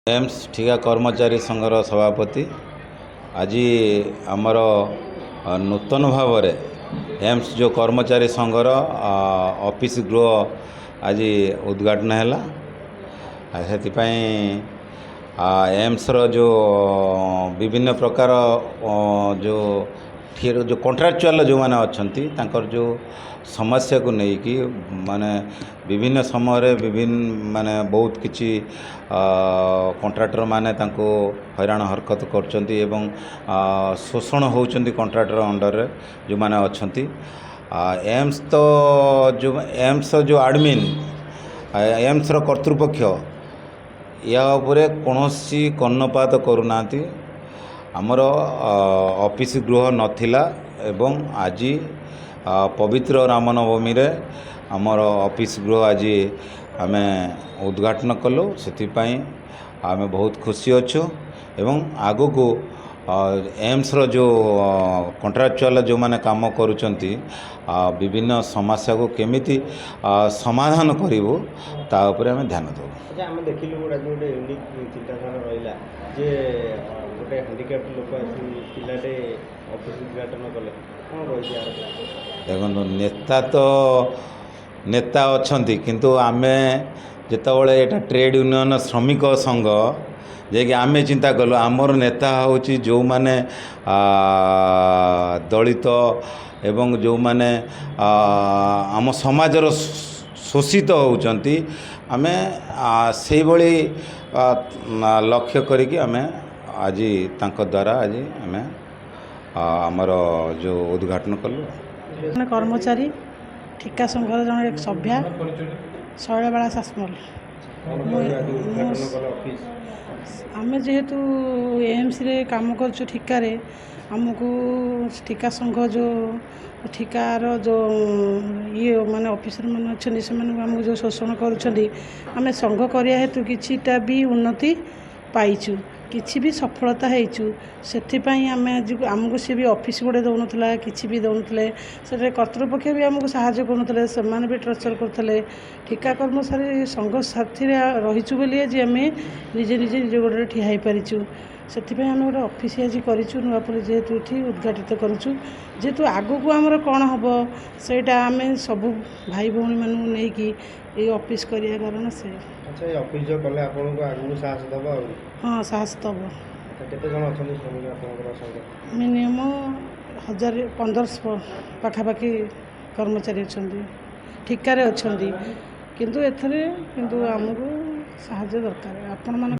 AIIMS ठिका कर्मचारी संघर सभापति आज आमर नूतन भाव एम्स जो कर्मचारी संघर ऑफिस गृह आज उद्घाटन है से एम्स रो जो विभिन्न प्रकार जो जो कॉन्ट्रैक्चुअल जो माने अच्छी जो समस्या को लेकिन माने विभिन्न समय विभिन्न माने बहुत किसी कॉन्ट्रैक्टर माने तांको हैरान हरकत करचंती एवं शोषण होउचंती कॉन्ट्रैक्टर अंडर रे जो माने अच्छी एम्स तो जो एम्स जो एडमिन एम्स रो कर्तृपक्ष या उपरे कौनसी कर्णपात करूना आमर ऑफिस गृह नथिला एवं आज पवित्र रामनवमी रे आमर ऑफिस गृह आज आम उद्घाटन कलु से आम बहुत खुशी अच्छु एवं आगु को एम्स रो जो कॉन्ट्रैक्चुअल जो माने काम करुचंती विभिन्न समस्या को केमिति समाधान करिवो ता उपरे आम ध्यान देबो। अच्छा आम देखिलु गोटे यूनिक चिंताधारा रहिला जे गोटे हैंडिकैप्ड लोक आसी पिलाटे ऑफिस उद्घाटन कले कोन रहिछि यार देखो नेता तो नेता अच्छी किंतु आमे जितेबाला यहाँ ट्रेड यूनियन श्रमिक संघ जे कि आमे चिंता कलु आमर नेता होची जो माने दलित एवं जो माने आम समाजर शोषित होउचंती आमे से भली लक्ष्य करिकि आमे आज तांको द्वारा आज आमे आमर जो उद्घाटन कलु कर्मचारी ठिका संघर जन एक सभ्या शैलबाला सासमल आम जेहेतु एम्स रे काम करछु ठिकार आमको ठिका संघ जो ठिकार जो ये माने ऑफिसर मान अच्छे से आमको जो शोषण करें संघ करिया हेतु किछिटा भी उन्नति पाइचु किछि भी सफलता होइचु सेथिपाई आम आज आमको सी भी ऑफिस गोटे दौन किसी भी दौन से कर्तृपक्ष भी आमको साहाय्य करुले से भी टर्चर करते ठिका कर्मचारी संघ साथी रहीचु बोली आज आम निजे निजे निज गोड़े ठिया हो पारिचु से आम गोटे ऑफिस आज करूँ नुआपल्ली जेहेतु ये उद्घाटित करूँ जेहेतु आगू को आमर कौन हम सेटा आम सब भाई भौणी मानू नहीं कि ये ऑफिस करिया कारण से अच्छा ये ऑफिस जो कले आपको आगू साहस दब हाँ साहस दब केते जन अछंती श्रमिक आपनकर संग मिनिमम 1500 पाखापाखि कर्मचारी अच्छा ठिकार अच्छा किंतु एथरे किंतु आमको साहाय्य दरकार आपण